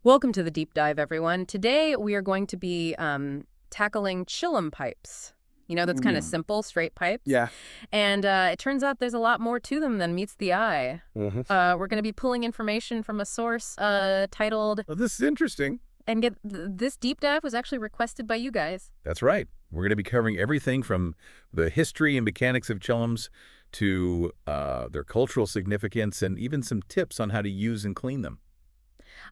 Welcome to the deep dive, everyone. Today we are going to be tackling chillum pipes. That's kind of Mm, simple, straight pipes. yeah. And it turns out there's a lot more to them than meets the eye. Hmm. We're going to be pulling information from a source titled, Well, this is interesting. and this deep dive was actually requested by you guys. That's right. We're going to be covering everything from the history and mechanics of chillums to their cultural significance and even some tips on how to use and clean them.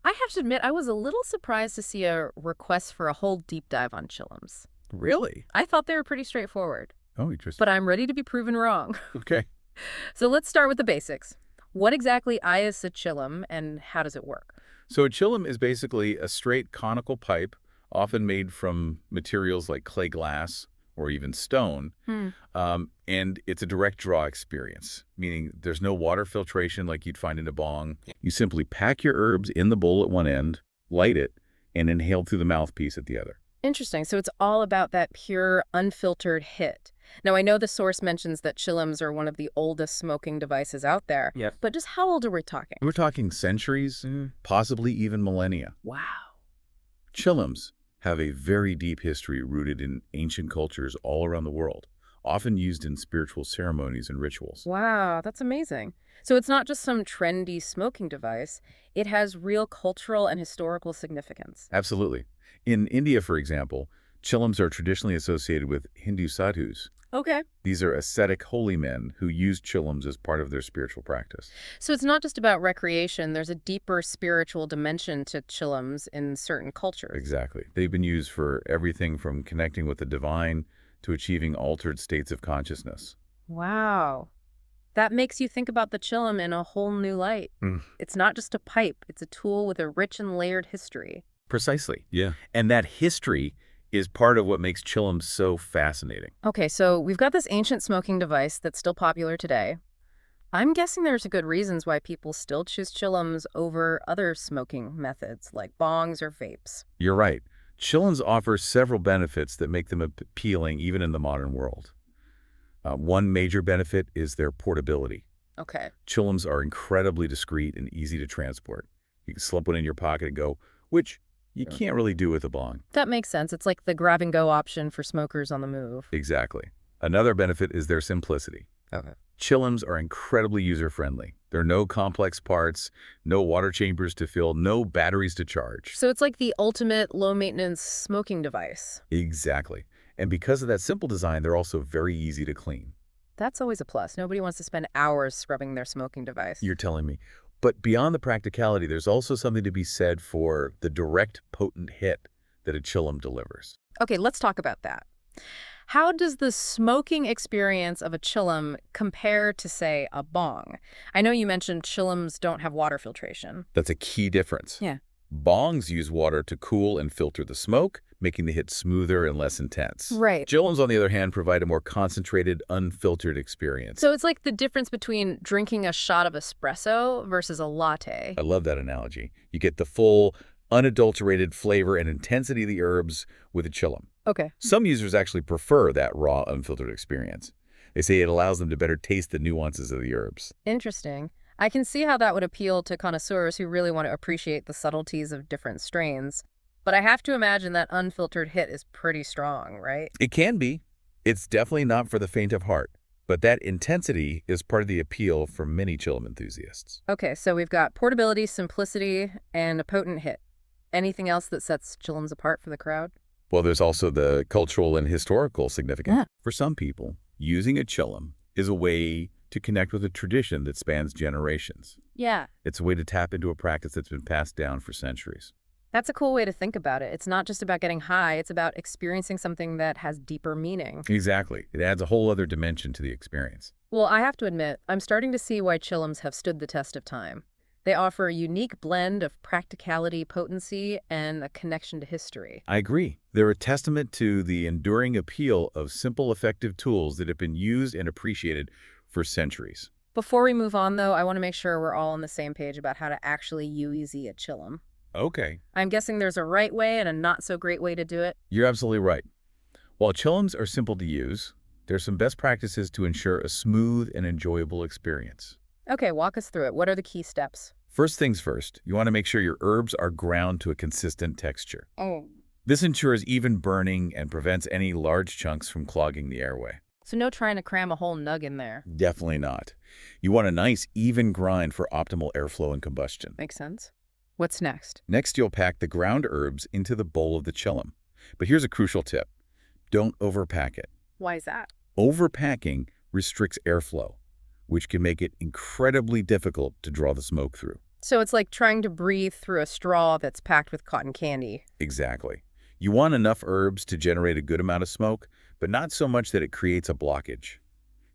I have to admit, I was a little surprised to see a request for a whole deep dive on chillums. Really? I thought they were pretty straightforward, Oh, interesting. but I'm ready to be proven wrong. Okay. So let's start with the basics. What exactly is a chillum and how does it work? So a chillum is basically a straight conical pipe, often made from materials like clay glass or even stone. Hmm. And it's a direct draw experience, meaning there's no water filtration like you'd find in a bong. You simply pack your herbs in the bowl at one end, light it, and inhale through the mouthpiece at the other. Interesting. So it's all about that pure, unfiltered hit. Now, I know the source mentions that chillums are one of the oldest smoking devices out there, Yep. but just how old are we talking? We're talking centuries, possibly even millennia. Wow. Chillums have a very deep history rooted in ancient cultures all around the world, often used in spiritual ceremonies and rituals. Wow, that's amazing. So it's not just some trendy smoking device, it has real cultural and historical significance. Absolutely. In India, for example, chillums are traditionally associated with Hindu sadhus. Okay. These are ascetic holy men who use chillums as part of their spiritual practice. So it's not just about recreation, there's a deeper spiritual dimension to chillums in certain cultures. Exactly. They've been used for everything from connecting with the divine to achieving altered states of consciousness. Wow. That makes you think about the chillum in a whole new light. Mm. It's not just a pipe, it's a tool with a rich and layered history. Precisely. Yeah. And that history is part of what makes chillums so fascinating. Okay, so we've got this ancient smoking device that's still popular today. I'm guessing there's a good reasons why people still choose chillums over other smoking methods like bongs or vapes. You're right. Chillums offer several benefits that make them appealing even in the modern world. One major benefit is their portability. Okay. Chillums are incredibly discreet and easy to transport. You can slip one in your pocket and go, which you Sure. can't really do with a bong. That makes sense. It's like the grab and go option for smokers on the move. Exactly. Another benefit is their simplicity. Okay. Chillums are incredibly user-friendly. There are no complex parts, no water chambers to fill, no batteries to charge. So it's like the ultimate low-maintenance smoking device. Exactly. And because of that simple design, they're also very easy to clean. That's always a plus. Nobody wants to spend hours scrubbing their smoking device. You're telling me. But beyond the practicality, there's also something to be said for the direct, potent hit that a chillum delivers. Okay, let's talk about that. How does the smoking experience of a chillum compare to, say, a bong? I know you mentioned chillums don't have water filtration. That's a key difference. Yeah. Bongs use water to cool and filter the smoke, making the hit smoother and less intense. Right. Chillums, on the other hand, provide a more concentrated, unfiltered experience. So it's like the difference between drinking a shot of espresso versus a latte. I love that analogy. You get the full, unadulterated flavor and intensity of the herbs with a chillum. Okay. Some users actually prefer that raw, unfiltered experience. They say it allows them to better taste the nuances of the herbs. Interesting. I can see how that would appeal to connoisseurs who really want to appreciate the subtleties of different strains. But I have to imagine that unfiltered hit is pretty strong, right? It can be. It's definitely not for the faint of heart. But that intensity is part of the appeal for many chillum enthusiasts. Okay, so we've got portability, simplicity, and a potent hit. Anything else that sets chillums apart for the crowd? Well, there's also the cultural and historical significance. Yeah. For some people, using a chillum is a way to connect with a tradition that spans generations. Yeah. It's a way to tap into a practice that's been passed down for centuries. That's a cool way to think about it. It's not just about getting high, it's about experiencing something that has deeper meaning. Exactly. It adds a whole other dimension to the experience. Well, I have to admit, I'm starting to see why chillums have stood the test of time. They offer a unique blend of practicality, potency, and a connection to history. I agree. They're a testament to the enduring appeal of simple, effective tools that have been used and appreciated for centuries. Before we move on, though, I want to make sure we're all on the same page about how to actually use a chillum. Okay. I'm guessing there's a right way and a not-so-great way to do it. You're absolutely right. While chillums are simple to use, there's some best practices to ensure a smooth and enjoyable experience. Okay, walk us through it. What are the key steps? First things first, you want to make sure your herbs are ground to a consistent texture. Oh. This ensures even burning and prevents any large chunks from clogging the airway. So no trying to cram a whole nug in there. Definitely not. You want a nice, even grind for optimal airflow and combustion. Makes sense. What's next? Next, you'll pack the ground herbs into the bowl of the chillum. But here's a crucial tip. Don't overpack it. Why is that? Overpacking restricts airflow, which can make it incredibly difficult to draw the smoke through. So it's like trying to breathe through a straw that's packed with cotton candy. Exactly. You want enough herbs to generate a good amount of smoke, but not so much that it creates a blockage.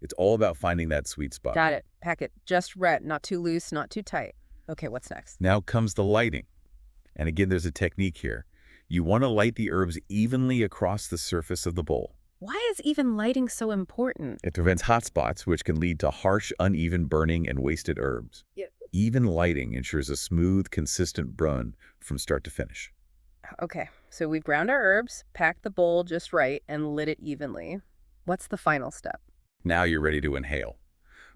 It's all about finding that sweet spot. Got it. Pack it just right, not too loose, not too tight. Okay, what's next? Now comes the lighting. And again, there's a technique here. You want to light the herbs evenly across the surface of the bowl. Why is even lighting so important? It prevents hot spots, which can lead to harsh, uneven burning and wasted herbs. Yeah. Even lighting ensures a smooth, consistent burn from start to finish. Okay, so we've ground our herbs, packed the bowl just right, and lit it evenly. What's the final step? Now you're ready to inhale.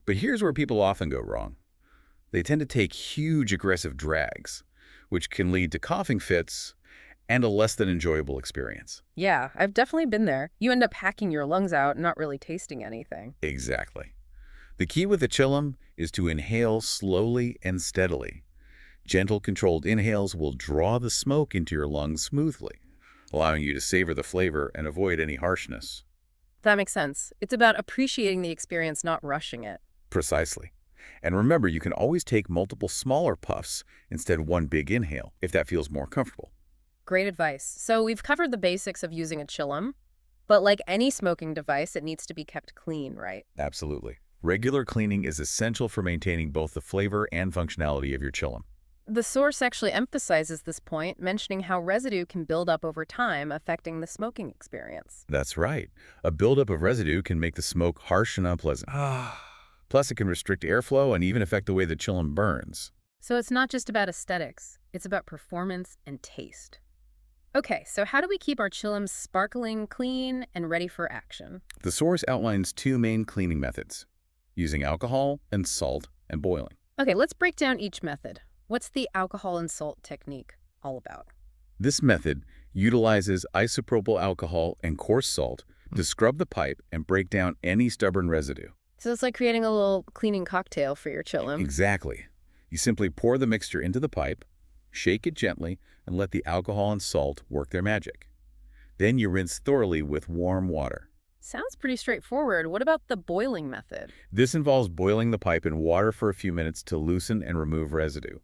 But here's where people often go wrong. They tend to take huge, aggressive drags, which can lead to coughing fits and a less than enjoyable experience. Yeah, I've definitely been there. You end up hacking your lungs out, not really tasting anything. Exactly. The key with the chillum is to inhale slowly and steadily. Gentle, controlled inhales will draw the smoke into your lungs smoothly, allowing you to savor the flavor and avoid any harshness. That makes sense. It's about appreciating the experience, not rushing it. Precisely. And remember, you can always take multiple smaller puffs instead of one big inhale, if that feels more comfortable. Great advice. So we've covered the basics of using a chillum, but like any smoking device, it needs to be kept clean, right? Absolutely. Regular cleaning is essential for maintaining both the flavor and functionality of your chillum. The source actually emphasizes this point, mentioning how residue can build up over time, affecting the smoking experience. That's right. A buildup of residue can make the smoke harsh and unpleasant. Plus, it can restrict airflow and even affect the way the chillum burns. So it's not just about aesthetics, it's about performance and taste. Okay, so how do we keep our chillums sparkling, clean, and ready for action? The source outlines two main cleaning methods, using alcohol and salt and boiling. Okay, let's break down each method. What's the alcohol and salt technique all about? This method utilizes isopropyl alcohol and coarse salt to scrub the pipe and break down any stubborn residue. So it's like creating a little cleaning cocktail for your chillum. Exactly. You simply pour the mixture into the pipe, shake it gently, and let the alcohol and salt work their magic. Then you rinse thoroughly with warm water. Sounds pretty straightforward. What about the boiling method? This involves boiling the pipe in water for a few minutes to loosen and remove residue.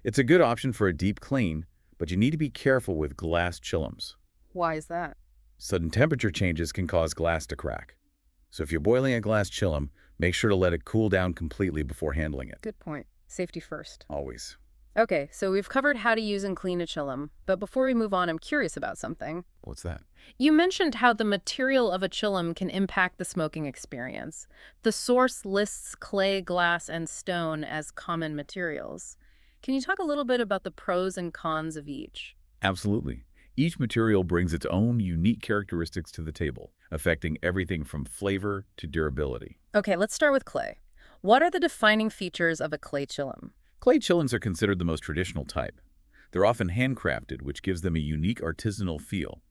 It's a good option for a deep clean, but you need to be careful with glass chillums. Why is that? Sudden temperature changes can cause glass to crack. So if you're boiling a glass chillum, make sure to let it cool down completely before handling it. Good point. Safety first. Always. Okay, so we've covered how to use and clean a chillum, but before we move on, I'm curious about something. What's that? You mentioned how the material of a chillum can impact the smoking experience. The source lists clay, glass, and stone as common materials. Can you talk a little bit about the pros and cons of each? Absolutely. Each material brings its own unique characteristics to the table, affecting everything from flavor to durability. Okay, let's start with clay. What are the defining features of a clay chillum? Clay chillums are considered the most traditional type. They're often handcrafted, which gives them a unique artisanal feel.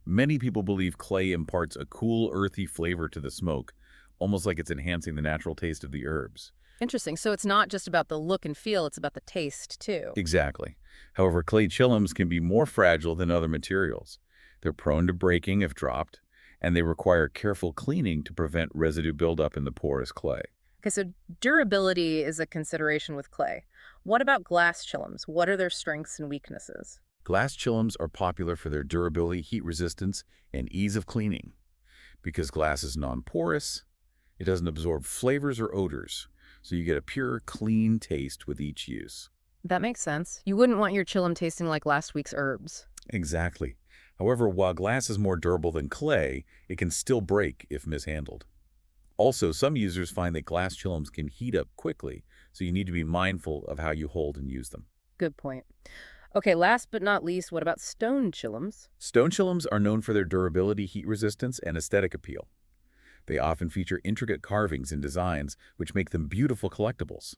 Many people believe clay imparts a cool, earthy flavor to the smoke, almost like it's enhancing the natural taste of the herbs. Interesting. So it's not just about the look and feel, it's about the taste, too. Exactly. However, clay chillums can be more fragile than other materials. They're prone to breaking if dropped, and they require careful cleaning to prevent residue buildup in the porous clay. Okay, so durability is a consideration with clay. What about glass chillums? What are their strengths and weaknesses? Glass chillums are popular for their durability, heat resistance, and ease of cleaning. Because glass is non-porous, it doesn't absorb flavors or odors, so you get a pure, clean taste with each use. That makes sense. You wouldn't want your chillum tasting like last week's herbs. Exactly. However, while glass is more durable than clay, it can still break if mishandled. Also, some users find that glass chillums can heat up quickly, so you need to be mindful of how you hold and use them. Good point. Okay, last but not least, what about stone chillums? Stone chillums are known for their durability, heat resistance, and aesthetic appeal. They often feature intricate carvings and designs, which make them beautiful collectibles.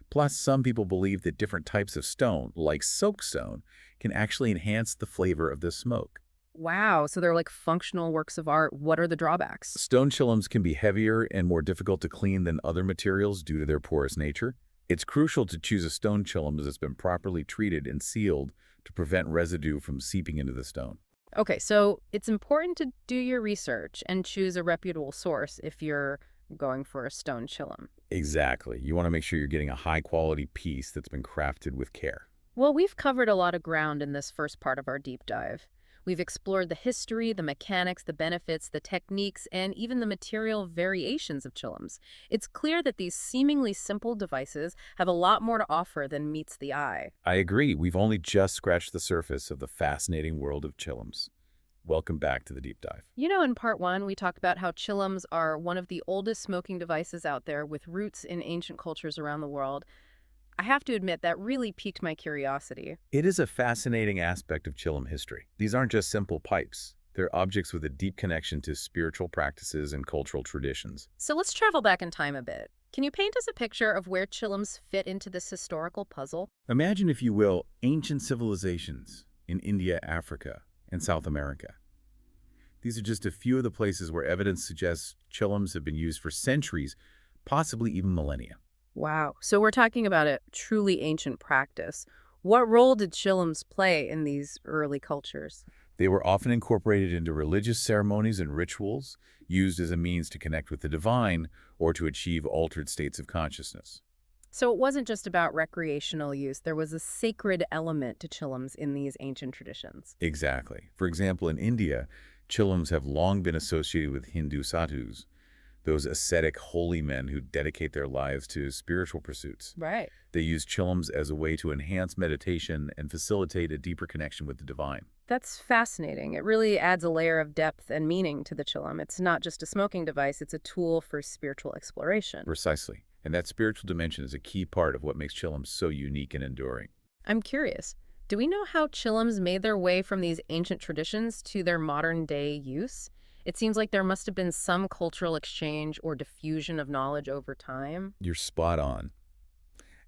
Plus, some people believe that different types of stone, like soapstone, can actually enhance the flavor of the smoke. Wow, so they're like functional works of art. What are the drawbacks? Stone chillums can be heavier and more difficult to clean than other materials due to their porous nature. It's crucial to choose a stone chillum that's been properly treated and sealed to prevent residue from seeping into the stone. Okay, so it's important to do your research and choose a reputable source if you're going for a stone chillum. Exactly. You want to make sure you're getting a high-quality piece that's been crafted with care. Well, we've covered a lot of ground in this first part of our deep dive. We've explored the history, the mechanics, the benefits, the techniques, and even the material variations of chillums. It's clear that these seemingly simple devices have a lot more to offer than meets the eye. I agree. We've only just scratched the surface of the fascinating world of chillums. Welcome back to the deep dive. In part one, we talked about how chillums are one of the oldest smoking devices out there with roots in ancient cultures around the world. I have to admit that really piqued my curiosity. It is a fascinating aspect of chillum history. These aren't just simple pipes. They're objects with a deep connection to spiritual practices and cultural traditions. So let's travel back in time a bit. Can you paint us a picture of where chillums fit into this historical puzzle? Imagine, if you will, ancient civilizations in India, Africa, and South America. These are just a few of the places where evidence suggests chillums have been used for centuries, possibly even millennia. Wow. So we're talking about a truly ancient practice. What role did chillums play in these early cultures? They were often incorporated into religious ceremonies and rituals, used as a means to connect with the divine or to achieve altered states of consciousness. So it wasn't just about recreational use. There was a sacred element to chillums in these ancient traditions. Exactly. For example, in India, chillums have long been associated with Hindu sadhus, those ascetic holy men who dedicate their lives to spiritual pursuits. Right. They use chillums as a way to enhance meditation and facilitate a deeper connection with the divine. That's fascinating. It really adds a layer of depth and meaning to the chillum. It's not just a smoking device, it's a tool for spiritual exploration. Precisely. And that spiritual dimension is a key part of what makes chillums so unique and enduring. I'm curious, do we know how chillums made their way from these ancient traditions to their modern day use? It seems like there must have been some cultural exchange or diffusion of knowledge over time. You're spot on.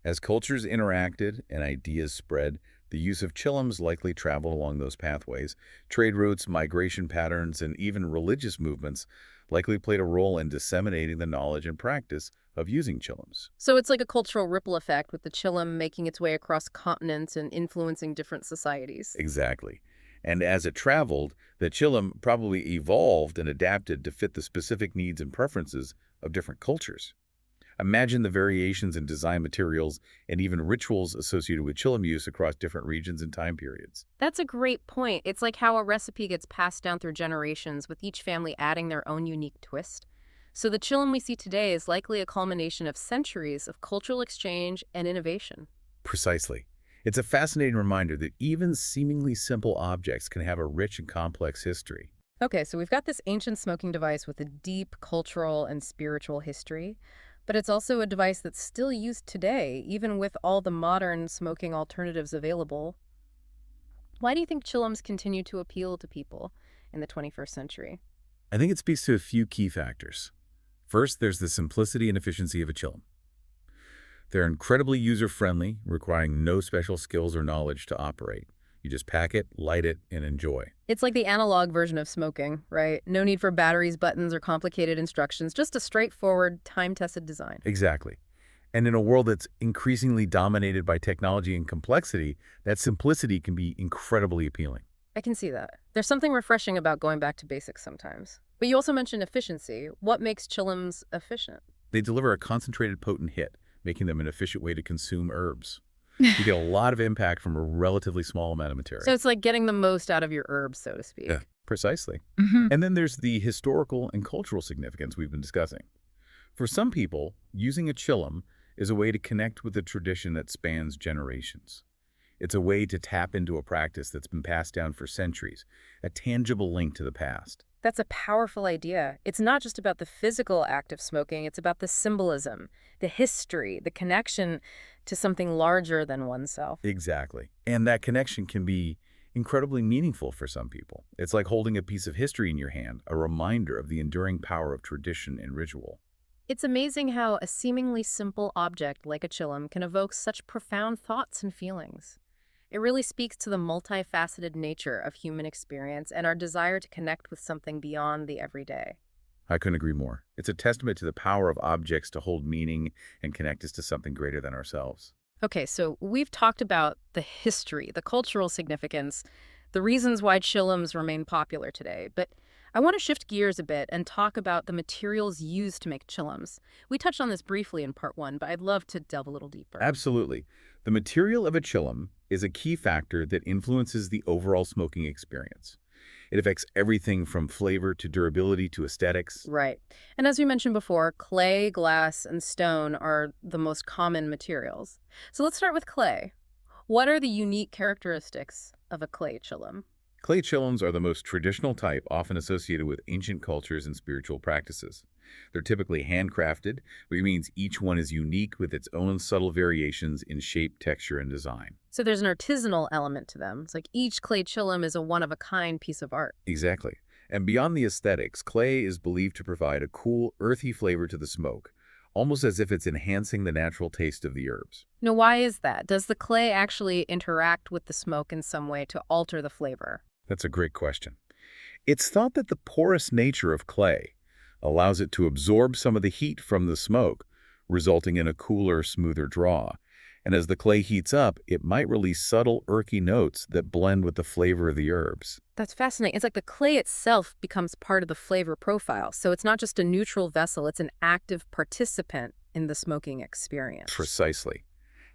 As cultures interacted and ideas spread, the use of chillums likely traveled along those pathways. Trade routes, migration patterns, and even religious movements likely played a role in disseminating the knowledge and practice of using chillums. So it's like a cultural ripple effect with the chillum making its way across continents and influencing different societies. Exactly. And as it traveled, the chillum probably evolved and adapted to fit the specific needs and preferences of different cultures. Imagine the variations in design materials and even rituals associated with chillum use across different regions and time periods. That's a great point. It's like how a recipe gets passed down through generations, with each family adding their own unique twist. So the chillum we see today is likely a culmination of centuries of cultural exchange and innovation. Precisely. It's a fascinating reminder that even seemingly simple objects can have a rich and complex history. Okay, so we've got this ancient smoking device with a deep cultural and spiritual history, but it's also a device that's still used today, even with all the modern smoking alternatives available. Why do you think chillums continue to appeal to people in the 21st century? I think it speaks to a few key factors. First, there's the simplicity and efficiency of a chillum. They're incredibly user-friendly, requiring no special skills or knowledge to operate. You just pack it, light it, and enjoy. It's like the analog version of smoking, right? No need for batteries, buttons, or complicated instructions, just a straightforward, time-tested design. Exactly. And in a world that's increasingly dominated by technology and complexity, that simplicity can be incredibly appealing. I can see that. There's something refreshing about going back to basics sometimes. But you also mentioned efficiency. What makes chillums efficient? They deliver a concentrated, potent hit, making them an efficient way to consume herbs. You get a lot of impact from a relatively small amount of material. So it's like getting the most out of your herbs, so to speak. Yeah, precisely. Hmm. And then there's the historical and cultural significance we've been discussing. For some people, using a chillum is a way to connect with a tradition that spans generations. It's a way to tap into a practice that's been passed down for centuries, a tangible link to the past. That's a powerful idea. It's not just about the physical act of smoking, it's about the symbolism, the history, the connection to something larger than oneself. Exactly. And that connection can be incredibly meaningful for some people. It's like holding a piece of history in your hand, a reminder of the enduring power of tradition and ritual. It's amazing how a seemingly simple object like a chillum can evoke such profound thoughts and feelings. It really speaks to the multifaceted nature of human experience and our desire to connect with something beyond the everyday. I couldn't agree more. It's a testament to the power of objects to hold meaning and connect us to something greater than ourselves. Okay, so we've talked about the history, the cultural significance, the reasons why chillums remain popular today, but I want to shift gears a bit and talk about the materials used to make chillums. We touched on this briefly in part one, but I'd love to delve a little deeper. Absolutely. The material of a chillum is a key factor that influences the overall smoking experience. It affects everything from flavor to durability to aesthetics. Right. And as we mentioned before, clay, glass, and stone are the most common materials. So let's start with clay. What are the unique characteristics of a clay chillum? Clay chillums are the most traditional type, often associated with ancient cultures and spiritual practices. They're typically handcrafted, which means each one is unique with its own subtle variations in shape, texture, and design. So there's an artisanal element to them. It's like each clay chillum is a one-of-a-kind piece of art. Exactly. And beyond the aesthetics, clay is believed to provide a cool, earthy flavor to the smoke, almost as if it's enhancing the natural taste of the herbs. Now, why is that? Does the clay actually interact with the smoke in some way to alter the flavor? That's a great question. It's thought that the porous nature of clay allows it to absorb some of the heat from the smoke, resulting in a cooler, smoother draw. And as the clay heats up, it might release subtle, earthy notes that blend with the flavor of the herbs. That's fascinating. It's like the clay itself becomes part of the flavor profile. So it's not just a neutral vessel, it's an active participant in the smoking experience. Precisely.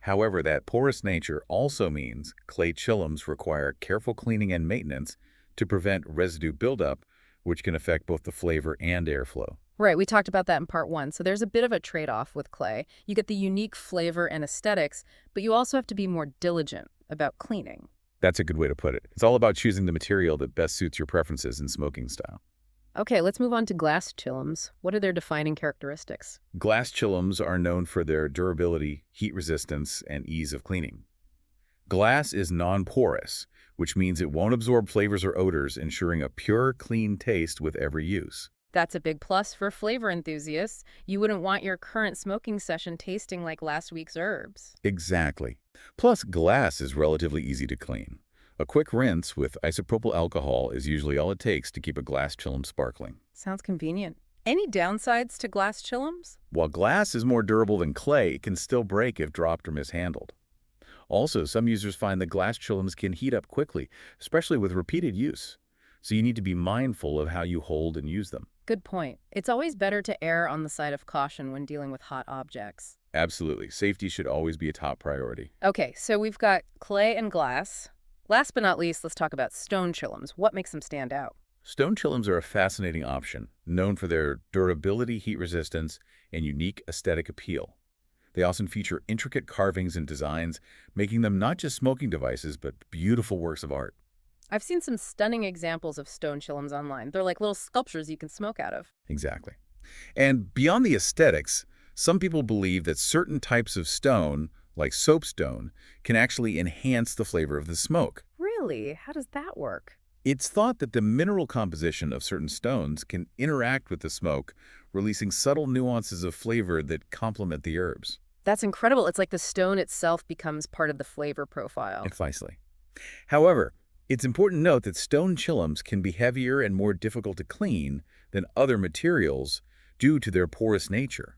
However, that porous nature also means clay chillums require careful cleaning and maintenance to prevent residue buildup, which can affect both the flavor and airflow. Right, we talked about that in part one. So there's a bit of a trade-off with clay. You get the unique flavor and aesthetics, but you also have to be more diligent about cleaning. That's a good way to put it. It's all about choosing the material that best suits your preferences and smoking style. Okay, let's move on to glass chillums. What are their defining characteristics? Glass chillums are known for their durability, heat resistance, and ease of cleaning. Glass is non-porous, which means it won't absorb flavors or odors, ensuring a pure, clean taste with every use. That's a big plus for flavor enthusiasts. You wouldn't want your current smoking session tasting like last week's herbs. Exactly. Plus, glass is relatively easy to clean. A quick rinse with isopropyl alcohol is usually all it takes to keep a glass chillum sparkling. Sounds convenient. Any downsides to glass chillums? While glass is more durable than clay, it can still break if dropped or mishandled. Also, some users find that glass chillums can heat up quickly, especially with repeated use. So you need to be mindful of how you hold and use them. Good point. It's always better to err on the side of caution when dealing with hot objects. Absolutely. Safety should always be a top priority. Okay, so we've got clay and glass. Last but not least, let's talk about stone chillums. What makes them stand out? Stone chillums are a fascinating option, known for their durability, heat resistance, and unique aesthetic appeal. They often feature intricate carvings and designs, making them not just smoking devices, but beautiful works of art. I've seen some stunning examples of stone chillums online. They're like little sculptures you can smoke out of. Exactly. And beyond the aesthetics, some people believe that certain types of stone, like soapstone, can actually enhance the flavor of the smoke. Really? How does that work? It's thought that the mineral composition of certain stones can interact with the smoke, releasing subtle nuances of flavor that complement the herbs. That's incredible. It's like the stone itself becomes part of the flavor profile. Precisely. However, it's important to note that stone chillums can be heavier and more difficult to clean than other materials due to their porous nature.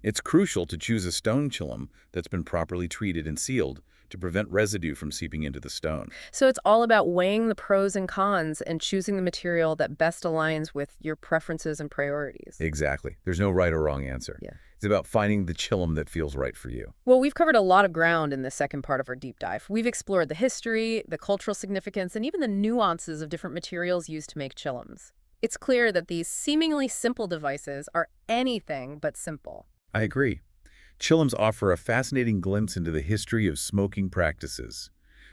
It's crucial to choose a stone chillum that's been properly treated and sealed to prevent residue from seeping into the stone. So it's all about weighing the pros and cons and choosing the material that best aligns with your preferences and priorities. Exactly. There's no right or wrong answer. Yeah. It's about finding the chillum that feels right for you. Well, we've covered a lot of ground in this second part of our deep dive. We've explored the history, the cultural significance, and even the nuances of different materials used to make chillums. It's clear that these seemingly simple devices are anything but simple. I agree. Chillums offer a fascinating glimpse into the history of smoking practices,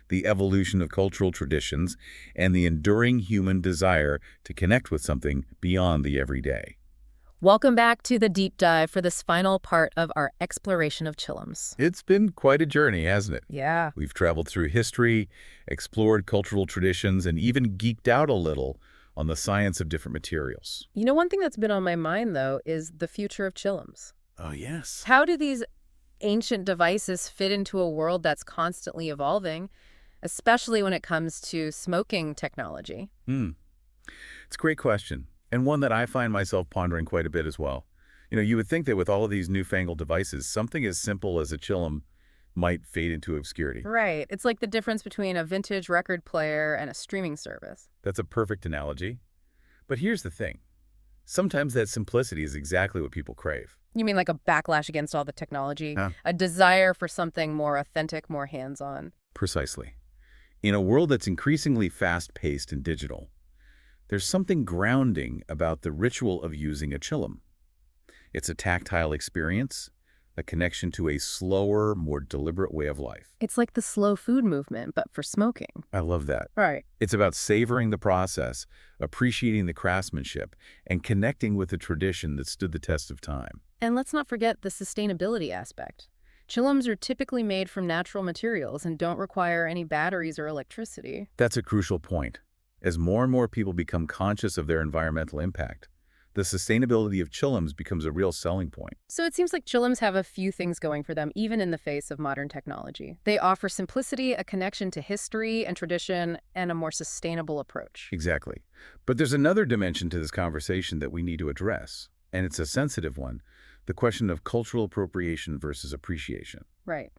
the evolution of cultural traditions, and the enduring human desire to connect with something beyond the everyday. Welcome back to the deep dive for this final part of our exploration of chillums. It's been quite a journey, hasn't it? Yeah. We've traveled through history, explored cultural traditions, and even geeked out a little on the science of different materials. One thing that's been on my mind, though, is the future of chillums. Oh, yes. How do these ancient devices fit into a world that's constantly evolving, especially when it comes to smoking technology? Hmm. It's a great question, and one that I find myself pondering quite a bit as well. You would think that with all of these newfangled devices, something as simple as a chillum might fade into obscurity. Right. It's like the difference between a vintage record player and a streaming service. That's a perfect analogy. But here's the thing. Sometimes that simplicity is exactly what people crave. You mean like a backlash against all the technology? Huh? A desire for something more authentic, more hands-on? Precisely. In a world that's increasingly fast-paced and digital, there's something grounding about the ritual of using a chillum. It's a tactile experience, a connection to a slower, more deliberate way of life. It's like the slow food movement, but for smoking. I love that. Right. It's about savoring the process, appreciating the craftsmanship, and connecting with a tradition that stood the test of time. And let's not forget the sustainability aspect. Chillums are typically made from natural materials and don't require any batteries or electricity. That's a crucial point. As more and more people become conscious of their environmental impact, the sustainability of chillums becomes a real selling point. So it seems like chillums have a few things going for them, even in the face of modern technology. They offer simplicity, a connection to history and tradition, and a more sustainable approach. Exactly. But there's another dimension to this conversation that we need to address, and it's a sensitive one, the question of cultural appropriation versus appreciation. Right.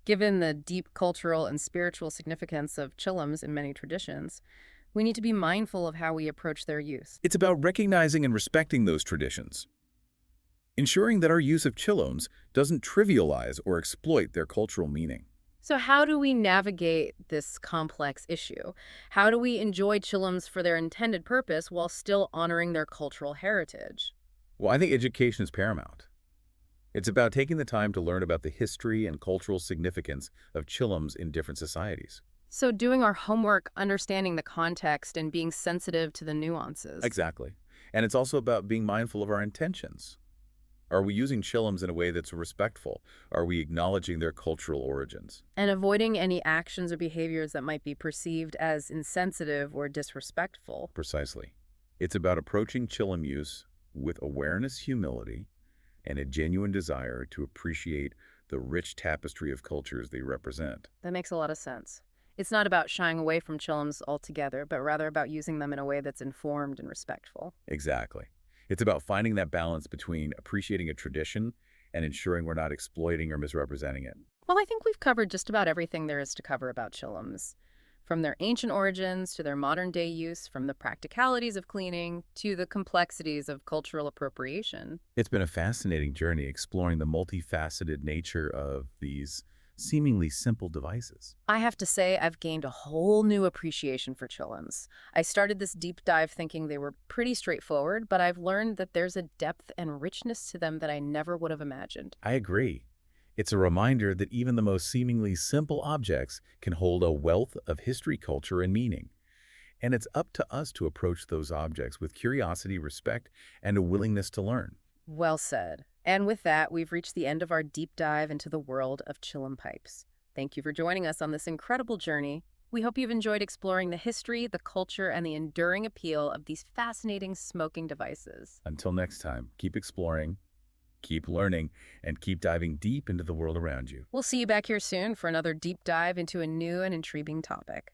Given the deep cultural and spiritual significance of chillums in many traditions, we need to be mindful of how we approach their use. It's about recognizing and respecting those traditions, ensuring that our use of chillums doesn't trivialize or exploit their cultural meaning. So how do we navigate this complex issue? How do we enjoy chillums for their intended purpose while still honoring their cultural heritage? Well, I think education is paramount. It's about taking the time to learn about the history and cultural significance of chillums in different societies. So doing our homework, understanding the context, and being sensitive to the nuances. Exactly. And it's also about being mindful of our intentions. Are we using chillums in a way that's respectful? Are we acknowledging their cultural origins? And avoiding any actions or behaviors that might be perceived as insensitive or disrespectful. Precisely. It's about approaching chillum use with awareness, humility, and a genuine desire to appreciate the rich tapestry of cultures they represent. That makes a lot of sense. It's not about shying away from chillums altogether, but rather about using them in a way that's informed and respectful. Exactly. It's about finding that balance between appreciating a tradition and ensuring we're not exploiting or misrepresenting it. Well, I think we've covered just about everything there is to cover about chillums. From their ancient origins to their modern-day use, from the practicalities of cleaning to the complexities of cultural appropriation. It's been a fascinating journey exploring the multifaceted nature of these seemingly simple devices. I have to say, I've gained a whole new appreciation for chillums. I started this deep dive thinking they were pretty straightforward, but I've learned that there's a depth and richness to them that I never would have imagined. I agree. It's a reminder that even the most seemingly simple objects can hold a wealth of history, culture, and meaning. And it's up to us to approach those objects with curiosity, respect, and a willingness to learn. Well said. And with that, we've reached the end of our deep dive into the world of chillum pipes. Thank you for joining us on this incredible journey. We hope you've enjoyed exploring the history, the culture, and the enduring appeal of these fascinating smoking devices. Until next time, keep exploring, keep learning, and keep diving deep into the world around you. We'll see you back here soon for another deep dive into a new and intriguing topic.